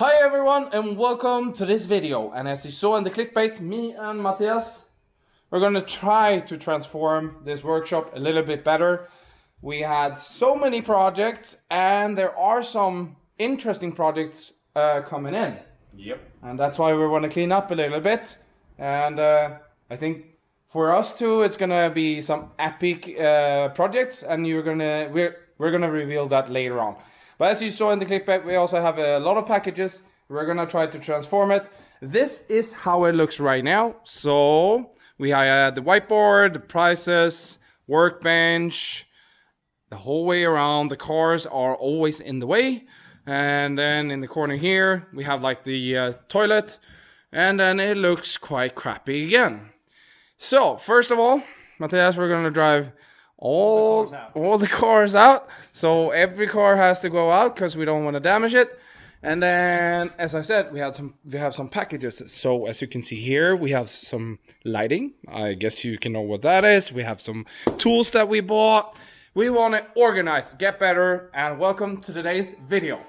Hi everyone and welcome to this video, and as you saw in the clickbait, me and Matthias, we're gonna try to transform this workshop a little bit better. We had so many projects and there are some interesting projects coming in. Yep. And that's why we want to clean up a little bit, and I think for us too it's gonna be some epic projects, and we're gonna reveal that later on. But as you saw in the clickbait, we also have a lot of packages. We're gonna try to transform it. This is how it looks right now. So we have the whiteboard, the prices, workbench, the whole way around. The cars are always in the way. And then in the corner here, we have like the toilet. And then it looks quite crappy again. So first of all, Matthias, we're gonna drive all the cars out. So every car has to go out because we don't want to damage it. And then, as I said, we have some packages. So as you can see here, we have some lighting. I guess you can know what that is. We have some tools that we bought. We want to organize, get better, and welcome to today's video.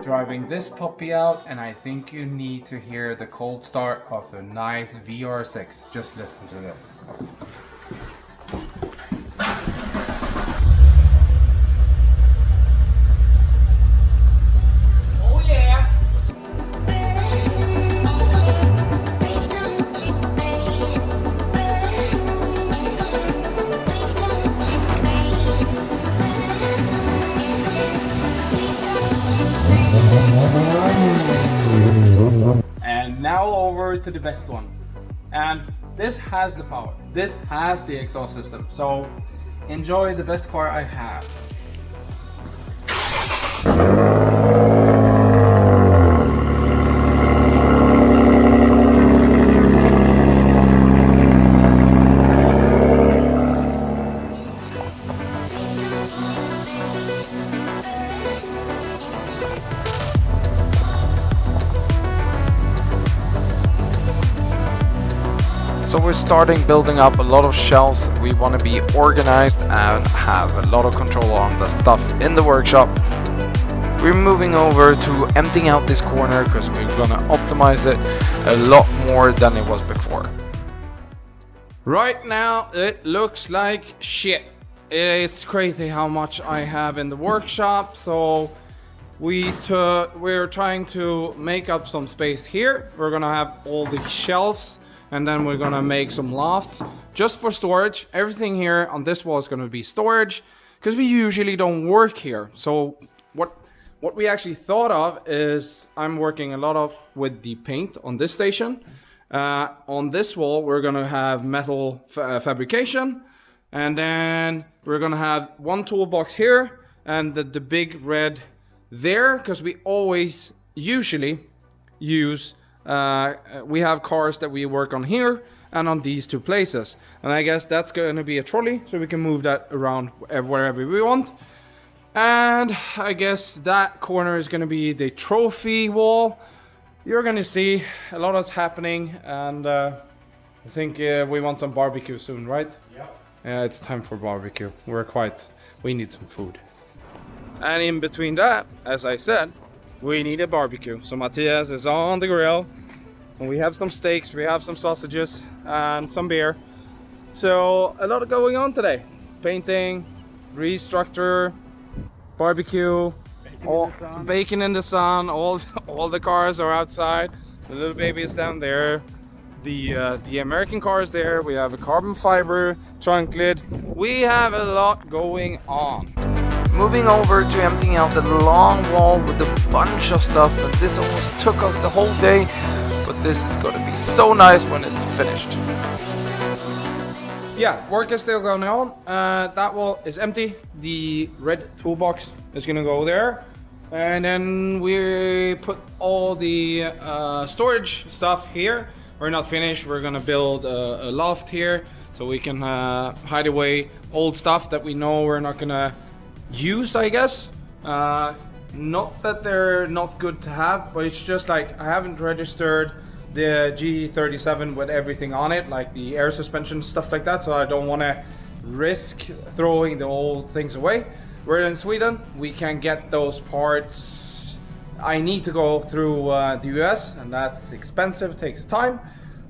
Driving this puppy out, and I think you need to hear the cold start of the nice VR6. Just listen to this. Oh yeah! And now over to the best one. And this has the power. This has the exhaust system. So enjoy the best car I have. So we're starting building up a lot of shelves. We want to be organized and have a lot of control on the stuff in the workshop. We're moving over to emptying out this corner because we're gonna optimize it a lot more than it was before. Right now it looks like shit. It's crazy how much I have in the workshop. So we're trying to make up some space here. We're gonna have all the shelves, and then we're gonna make some lofts just for storage. Everything here on this wall is gonna be storage because we usually don't work here. So what we actually thought of is I'm working a lot with the paint on this station. On this wall, we're gonna have metal fabrication, and then we're gonna have one toolbox here and the big red there, because we always usually use we have cars that we work on here and on these two places, and I guess that's going to be a trolley, so we can move that around wherever we want. And I guess that corner is going to be the trophy wall. You're going to see a lot is happening, and I think we want some barbecue soon, right? Yeah, it's time for barbecue. We need some food. And in between that, as I said, we need a barbecue. So Matthias is on the grill, and we have some steaks, we have some sausages, and some beer. So a lot going on today. Painting, restructure, barbecue, bacon in the sun. All the cars are outside. The little baby is down there. The American car is there. We have a carbon fiber trunk lid. We have a lot going on. Moving over to emptying out the long wall with a bunch of stuff, and this almost took us the whole day, but this is going to be so nice when it's finished. Yeah, work is still going on. That wall is empty. The red toolbox is gonna go there, and then we put all the storage stuff here. We're not finished. We're gonna build a loft here so we can hide away old stuff that we know we're not gonna use, I guess. Not that they're not good to have, but it's just like I haven't registered the G37 with everything on it, like the air suspension, stuff like that, so I don't want to risk throwing the old things away. we're in Sweden, we can get those parts. I need to go through the US, and that's expensive, takes time.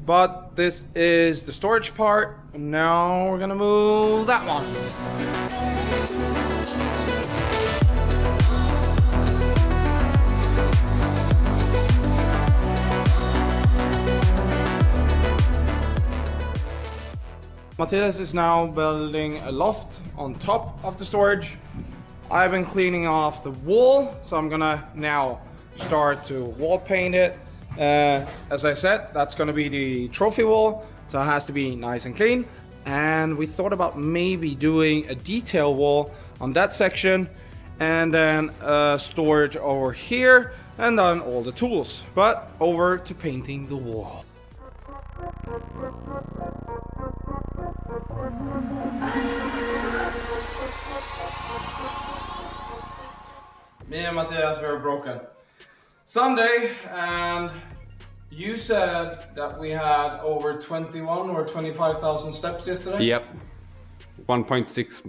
But this is the storage part. Now we're gonna move that one. Matthias is now building a loft on top of the storage. I've been cleaning off the wall, so I'm gonna now start to wall paint it. As I said, that's gonna be the trophy wall, so it has to be nice and clean. And we thought about maybe doing a detail wall on that section, and then storage over here, and then all the tools. But over to painting the wall. Me and Matthias were broken Sunday, and you said that we had over 21 or 25,000 steps yesterday? Yep. 1.6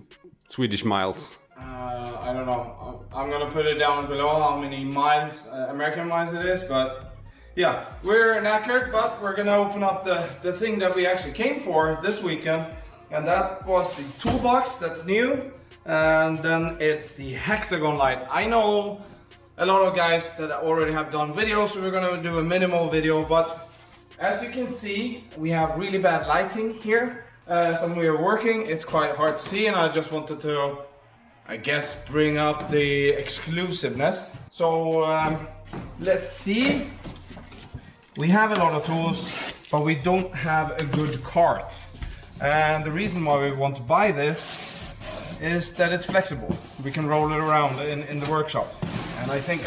Swedish miles. I don't know. I'm gonna put it down below how many miles, American miles it is, but yeah, we're knackered, but we're gonna open up the thing that we actually came for this weekend, and that was the toolbox that's new, and then it's the hexagon light. I know a lot of guys that already have done videos, so we're gonna do a minimal video, but as you can see, we have really bad lighting here. So when we are working, it's quite hard to see, and I just wanted to, I guess, bring up the exclusiveness. So let's see. We have a lot of tools, but we don't have a good cart. And the reason why we want to buy this is that it's flexible. We can roll it around in the workshop. And I think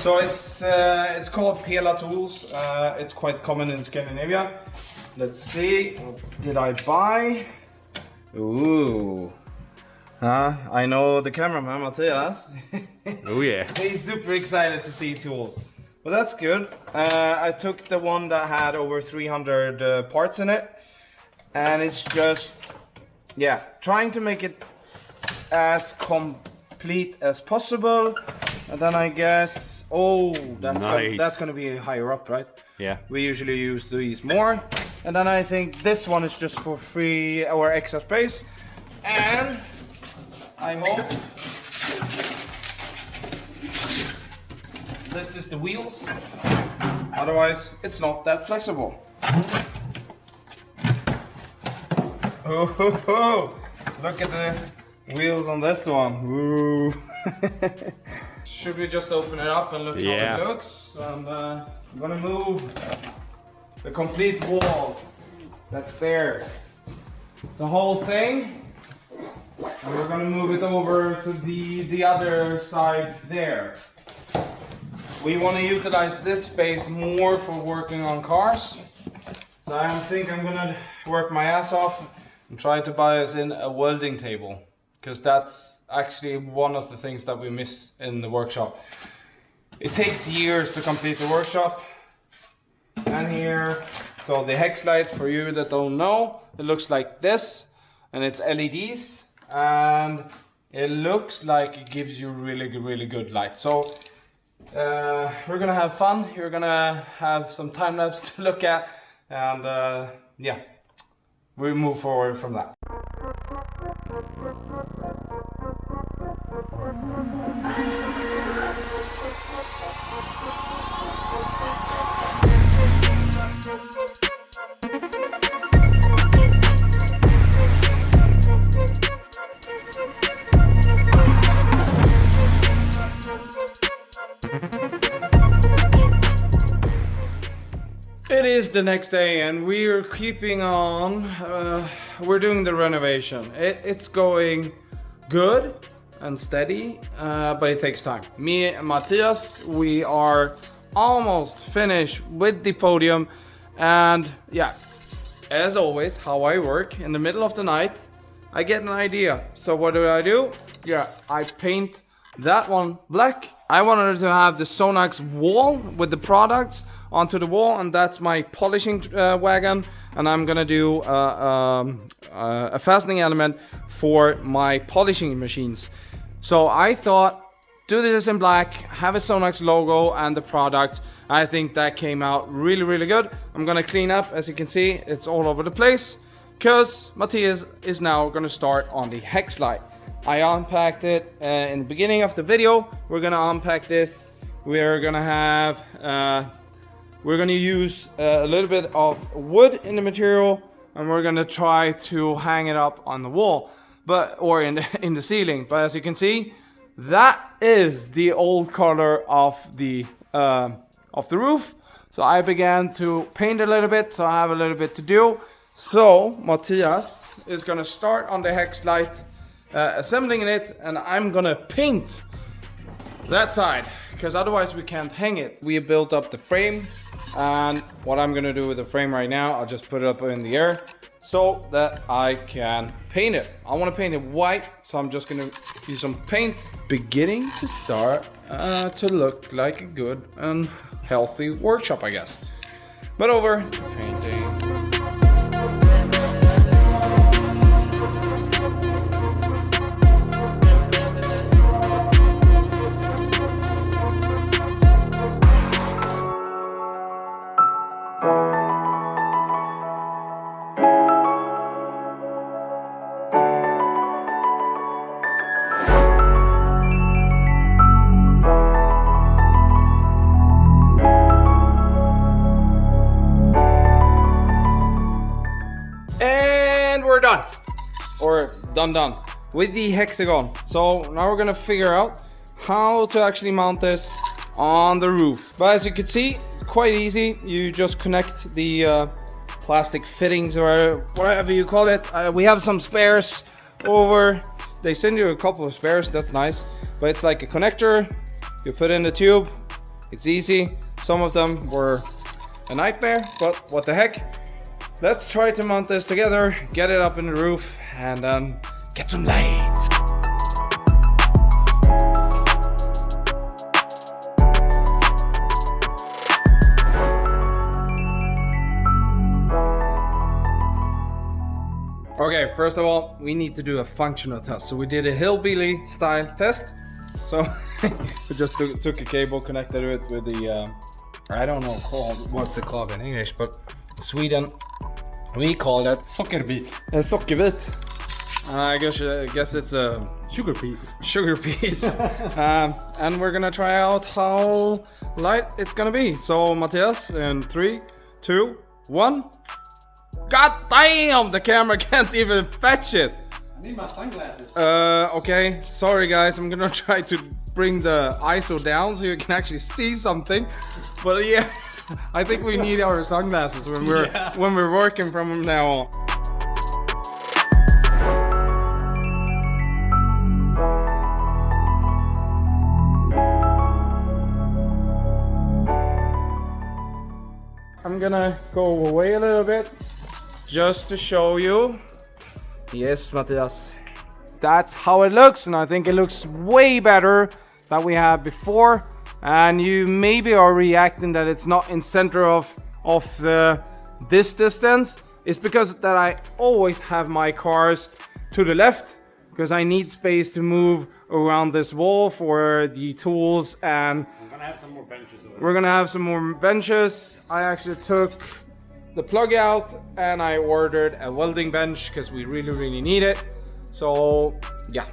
so it's called Pela tools. It's quite common in Scandinavia. Let's see, what did I buy? Ooh. I know the cameraman, Matthias. Oh yeah. He's super excited to see tools. Well, that's good. I took the one that had over 300 parts in it. And it's just, yeah, trying to make it as complete as possible. And then I guess, oh, that's gonna be higher up, right? Yeah. We usually use these more. And then I think this one is just for free or extra space. And I hope this is the wheels. Otherwise, it's not that flexible. Oh, ho, ho. Look at the wheels on this one. Ooh. Should we just open it up and look how it looks? And I'm gonna move the complete wall that's there. The whole thing. And we're gonna move it over to the other side there. We want to utilize this space more for working on cars. So I think I'm gonna work my ass off and try to buy us in a welding table, because that's actually one of the things that we miss in the workshop. It takes years to complete the workshop. And here, so the hex light, for you that don't know, it looks like this, and it's LEDs, and it looks like it gives you really good light. So we're gonna have fun. You're gonna have some time lapse to look at, and yeah, we move forward from that. It is the next day and we're keeping on. We're doing the renovation. It's going good and steady, but it takes time. Me and Matthias, we are almost finished with the podium, and yeah, as always, how I work, in the middle of the night I get an idea. So what do? Yeah, I paint that one black. I wanted to have the Sonax wall with the products onto the wall, and that's my polishing wagon, and I'm gonna do a fastening element for my polishing machines. So I thought, do this in black, have a Sonax logo and the product. I think that came out really, really good. I'm gonna clean up. As you can see, it's all over the place, because Matthias is now gonna start on the hex light. I unpacked it in the beginning of the video. We're gonna unpack this. We're gonna have, we're gonna use a little bit of wood in the material, and we're gonna try to hang it up on the wall, or in the ceiling. But as you can see, that is the old color of the roof. So I began to paint a little bit, so I have a little bit to do. So Matthias is gonna start on the hex light, assembling it, and I'm gonna paint that side, because otherwise we can't hang it. We built up the frame, and what I'm gonna do with the frame right now, I'll just put it up in the air so that I can paint it. I want to paint it white, so I'm just gonna use some paint. Beginning to start to look like a good and healthy workshop, I guess. But over painting. We're done, or done with the hexagon. So now we're gonna figure out how to actually mount this on the roof. But as you can see, quite easy. You just connect the plastic fittings, or whatever you call it. We have some spares over. They send you a couple of spares, that's nice. But it's like a connector, you put in the tube, it's easy. Some of them were a nightmare, but what the heck. Let's try to mount this together, get it up in the roof, and then get some light. Okay, first of all, we need to do a functional test. So we did a hillbilly style test. So we just took a cable, connected it with the, I don't know what's it called in English, but Sweden, we call it Sockerbit. a sockerbit. I guess it's a Sugar piece. sugar piece. And we're gonna try out how light it's gonna be. So Matthias, in 3, 2, 1. God damn, the camera can't even fetch it. I need my sunglasses. Okay, sorry guys, I'm gonna try to bring the ISO down so you can actually see something. But yeah, I think we need our sunglasses when we're working from now on. I'm gonna go away a little bit just to show you. Yes, Matthias. That's how it looks, and I think it looks way better than we had before. And you maybe are reacting that it's not in center of this distance. It's because that I always have my cars to the left, because I need space to move around this wall for the tools, and I'm gonna have some more benches over there. we're gonna have some more benches. I actually took the plug out and I ordered a welding bench because we really need it. So yeah,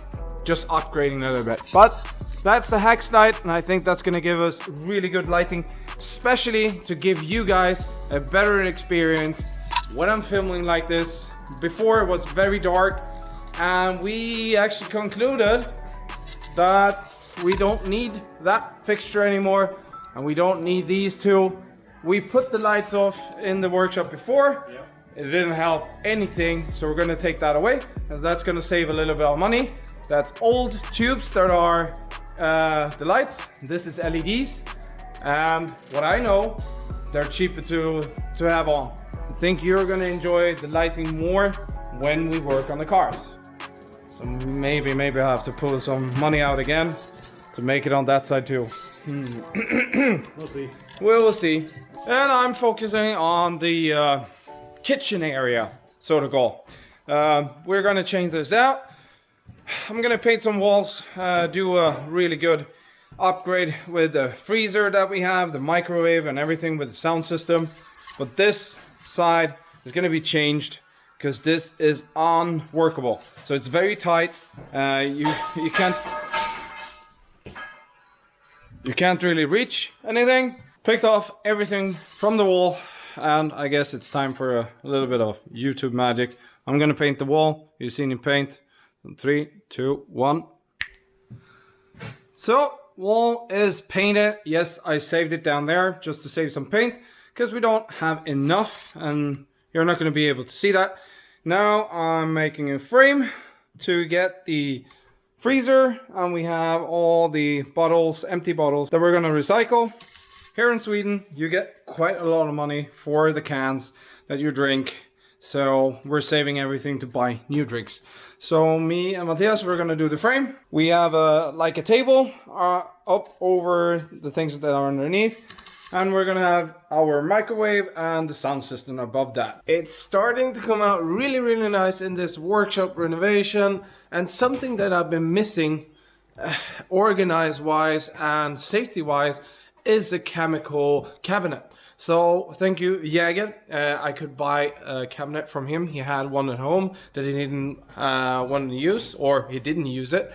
just upgrading a little bit. But that's the hex light, and I think that's gonna give us really good lighting, especially to give you guys a better experience when I'm filming like this. Before it was very dark, and we actually concluded that we don't need that fixture anymore, and we don't need these two. We put the lights off in the workshop before. Yep. It didn't help anything, so we're gonna take that away, and that's gonna save a little bit of money. That's old tubes that are the lights. This is LEDs, and what I know, they're cheaper to have on. I think you're gonna enjoy the lighting more when we work on the cars. So maybe I have to pull some money out again to make it on that side too. We'll see. We'll see. And I'm focusing on the kitchen area, so to go. We're gonna change this out. I'm gonna paint some walls, do a really good upgrade with the freezer that we have, the microwave and everything with the sound system. But this side is gonna be changed because this is unworkable. So it's very tight. You can't really reach anything. Picked off everything from the wall, and I guess it's time for a little bit of YouTube magic. I'm gonna paint the wall. You've seen me paint. 3, 2, 1. So, wall is painted. Yes, I saved it down there just to save some paint because we don't have enough, and you're not gonna be able to see that. Now I'm making a frame to get the freezer, and we have all the bottles, empty bottles that we're gonna recycle. Here in Sweden, you get quite a lot of money for the cans that you drink. So we're saving everything to buy new drinks. So me and Matthias, we're gonna do the frame. We have like a table up over the things that are underneath. And we're gonna have our microwave and the sound system above that. It's starting to come out really, really nice in this workshop renovation. And something that I've been missing, organized wise and safety wise, is a chemical cabinet. So thank you, Jäger. I could buy a cabinet from him. He had one at home that he didn't want to use, or he didn't use it.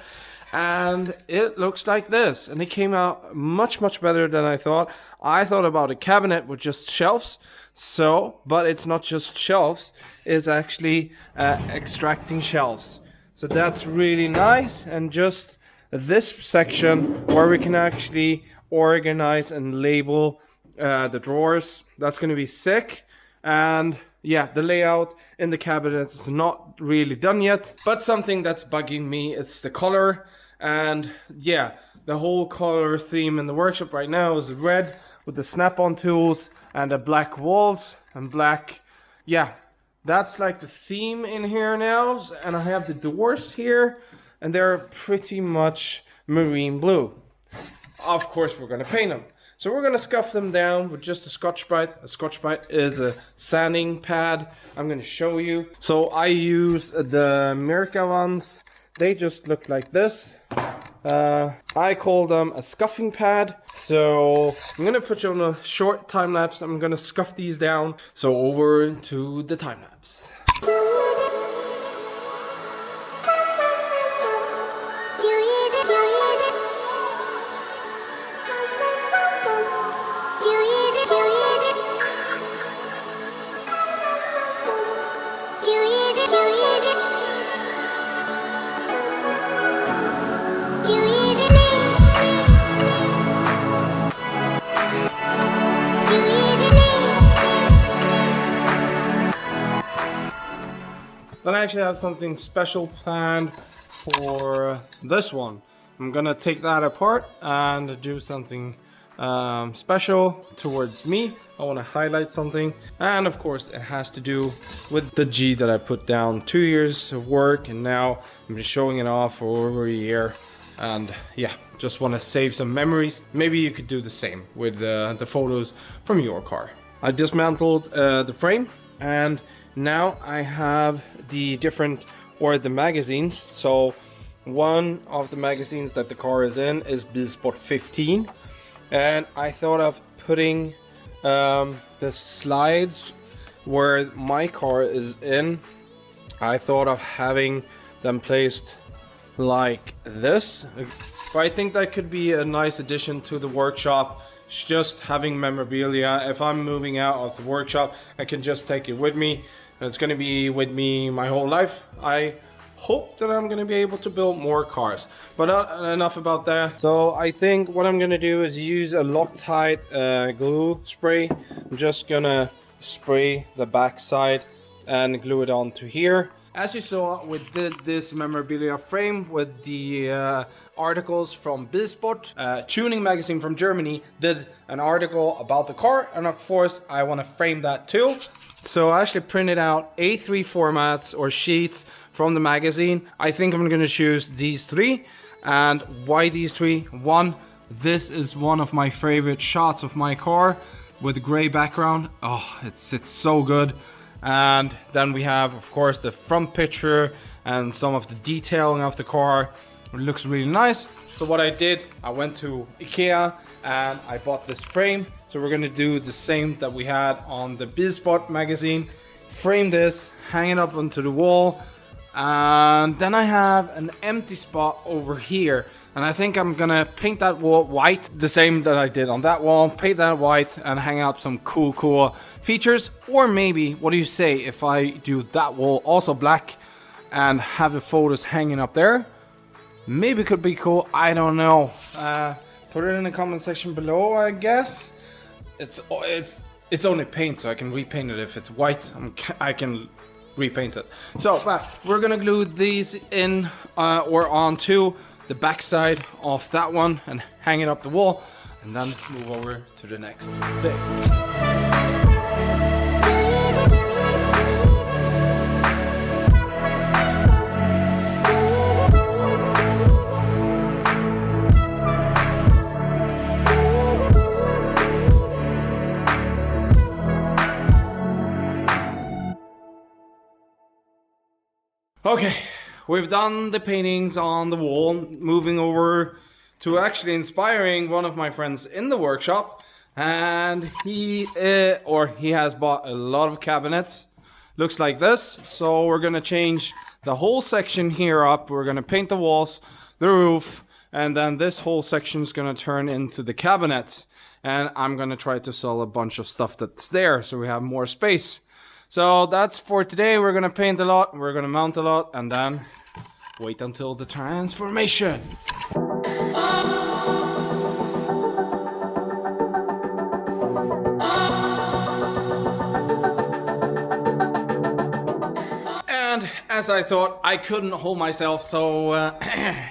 And it looks like this, and it came out much better than I thought. I thought about a cabinet with just shelves, but it's not just shelves, it's actually extracting shelves. So that's really nice, and just this section where we can actually organize and label the drawers, that's going to be sick. And yeah, the layout in the cabinet is not really done yet, but something that's bugging me, it's the color. And yeah, the whole color theme in the workshop right now is red with the snap-on tools and the black walls and black. Yeah, that's like the theme in here now. And I have the doors here, and they're pretty much marine blue. Of course, we're going to paint them. So we're going to scuff them down with just a Scotch-Brite. A Scotch-Brite is a sanding pad. I'm going to show you. So I use the Mirka ones. They just look like this. I call them a scuffing pad. So I'm going to put you on a short time lapse. I'm going to scuff these down. So over to the time lapse. Then I actually have something special planned for this one. I'm gonna take that apart and do something special towards me. I want to highlight something, and of course it has to do with the G that I put down. 2 years of work, and now I'm just showing it off for over a year. And yeah, just want to save some memories. Maybe you could do the same with the photos from your car. I dismantled the frame, and now I have the magazines. So one of the magazines that the car is in is Bilsport 15, and I thought of putting the slides where my car is in. I thought of having them placed like this, but I think that could be a nice addition to the workshop. It's just having memorabilia. If I'm moving out of the workshop, I can just take it with me. It's going to be with me my whole life. I hope that I'm going to be able to build more cars, but enough about that. So I think what I'm going to do is use a Loctite glue spray. I'm just going to spray the back side and glue it onto here. As you saw with this memorabilia frame with the articles from Bilsport, Tuning magazine from Germany did an article about the car, and of course I want to frame that too. So I actually printed out A3 formats or sheets from the magazine. I think I'm going to choose these three. And why these three? One, this is one of my favorite shots of my car. with a gray background. Oh, it's so good. And then we have, of course, the front picture and some of the detailing of the car. It looks really nice. So what I did, I went to IKEA and I bought this frame. So we're gonna do the same that we had on the Bizspot magazine. Frame this, hang it up onto the wall. And then I have an empty spot over here. And I think I'm gonna paint that wall white, the same that I did on that wall. Paint that white and hang up some cool features. Or maybe, what do you say if I do that wall also black and have the photos hanging up there? Maybe it could be cool, I don't know. Put it in the comment section below, I guess. It's only paint, so I can repaint it. If it's white, I can repaint it. So we're gonna glue these in or onto the back side of that one and hang it up the wall, and then move over to the next bit. Okay, we've done the paintings on the wall, moving over to actually inspiring one of my friends in the workshop, and he has bought a lot of cabinets. Looks like this. So we're gonna change the whole section here up. We're gonna paint the walls, the roof, and then this whole section is gonna turn into the cabinets. And I'm gonna try to sell a bunch of stuff that's there, so we have more space. So that's for today. We're gonna paint a lot, we're gonna mount a lot, and then wait until the transformation. And as I thought, I couldn't hold myself, so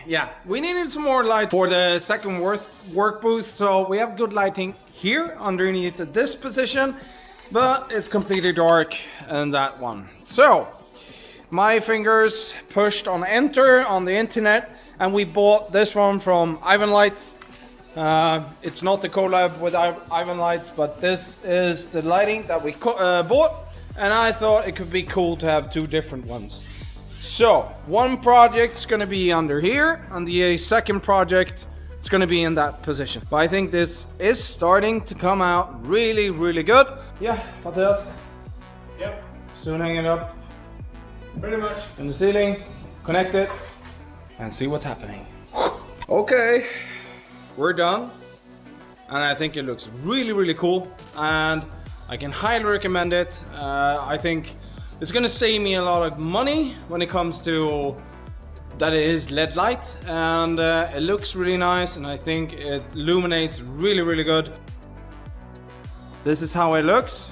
yeah, we needed some more light for the second work booth. So we have good lighting here underneath this position, but it's completely dark in that one. So my fingers pushed on enter on the internet, and we bought this one from Ivan Lights. It's not the collab with Ivan Lights, but this is the lighting that we bought, and I thought it could be cool to have two different ones. So one project's gonna be under here, and the second project is gonna be in that position. But I think this is starting to come out really, really good. Yeah, Matthias? Yep, Soon hang it up pretty much. in the ceiling, connect it, and see what's happening. Okay, we're done. And I think it looks really, really cool. And I can highly recommend it. I think it's gonna save me a lot of money when it comes to that it is LED light, and it looks really nice, and I think it illuminates really, really good. This is how it looks,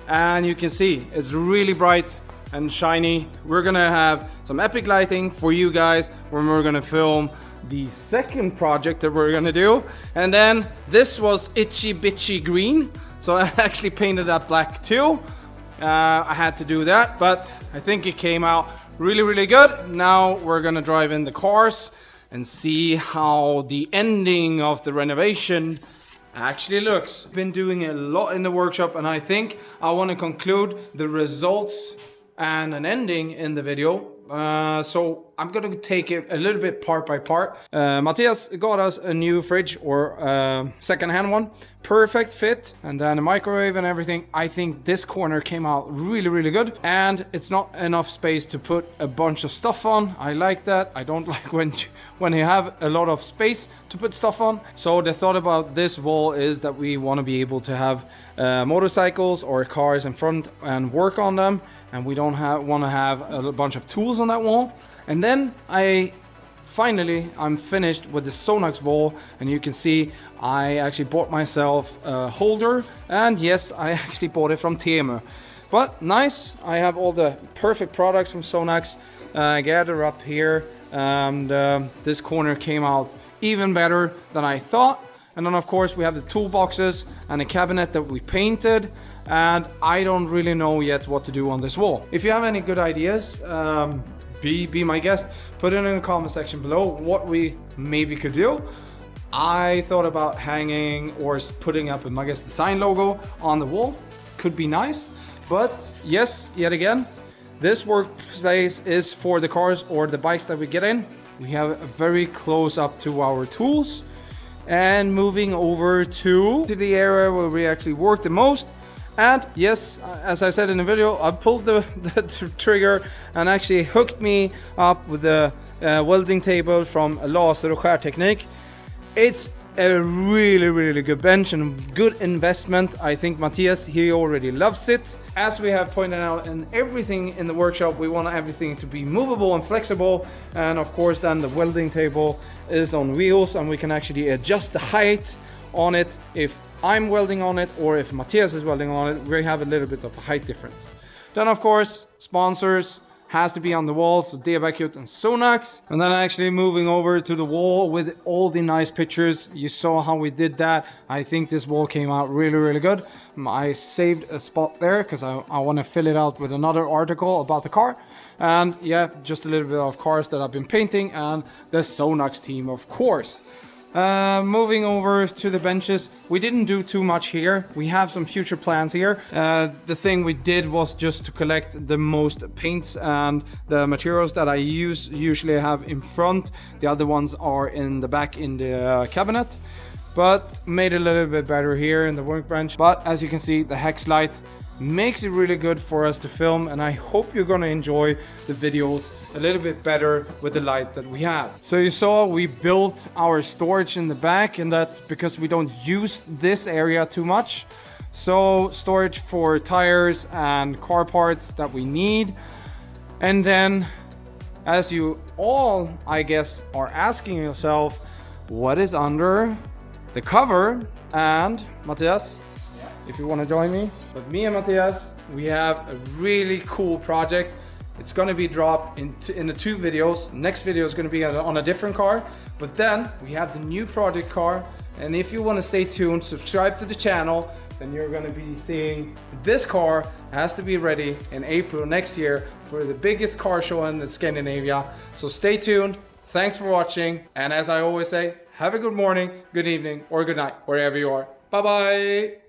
and you can see it's really bright and shiny. We're gonna have some epic lighting for you guys when we're gonna film the second project that we're gonna do. And then this was itchy bitchy green, so I actually painted that black too. I had to do that, but I think it came out really, really good. Now we're gonna drive in the cars and see how the ending of the renovation actually looks. Been doing a lot in the workshop, and I think I want to conclude the results and an ending in the video. So I'm gonna take it a little bit part by part. Matthias got us a new fridge, or second-hand one. Perfect fit, and then a microwave and everything. I think this corner came out really, really good, and it's not enough space to put a bunch of stuff on. I like that. I don't like when you have a lot of space to put stuff on. So the thought about this wall is that we want to be able to have motorcycles or cars in front and work on them, and we don't want to have a bunch of tools on that wall. And then I'm finished with the Sonax wall, and you can see I actually bought myself a holder, and yes, I actually bought it from Temu. But nice, I have all the perfect products from Sonax gathered up here, and this corner came out even better than I thought. And then of course we have the toolboxes and a cabinet that we painted, and I don't really know yet what to do on this wall. If you have any good ideas, be my guest. Put it in the comment section below what we maybe could do. I thought about hanging or putting up a Magas Design logo on the wall. Could be nice, but yes, yet again, this workspace is for the cars or the bikes that we get in. We have a very close up to our tools, and moving over to the area where we actually work the most. And yes, as I said in the video, I pulled the trigger and actually hooked me up with the welding table from Laser och skärteknik. It's a really good bench and good investment. I think Matthias, he already loves it. As we have pointed out, in everything in the workshop, we want everything to be movable and flexible. And of course, then the welding table is on wheels, and we can actually adjust the height on it. If I'm welding on it or if Matthias is welding on it, we have a little bit of a height difference. Then of course, sponsors has to be on the wall, so Debacute and Sonax. And then actually moving over to the wall with all the nice pictures. You saw how we did that. I think this wall came out really good. I saved a spot there because I want to fill it out with another article about the car. And yeah, just a little bit of cars that I've been painting and the Sonax team, of course. Moving over to the benches, we didn't do too much here. We have some future plans here. The thing we did was just to collect the most paints and the materials that I usually have in front. The other ones are in the back in the cabinet, but made it a little bit better here in the workbench. But as you can see, the hex light makes it really good for us to film, and I hope you're gonna enjoy the videos a little bit better with the light that we have. So you saw we built our storage in the back, and that's because we don't use this area too much. So storage for tires and car parts that we need. And then, as you all, I guess, are asking yourself, what is under the cover? And Matthias, if you want to join me. But me and Matthias, we have a really cool project. It's going to be dropped in the 2 videos. Next video is going to be on a different car. But then we have the new project car. And if you want to stay tuned, subscribe to the channel, then you're going to be seeing this car has to be ready in April next year for the biggest car show in Scandinavia. So stay tuned. Thanks for watching. And as I always say, have a good morning, good evening, or good night, wherever you are. Bye-bye.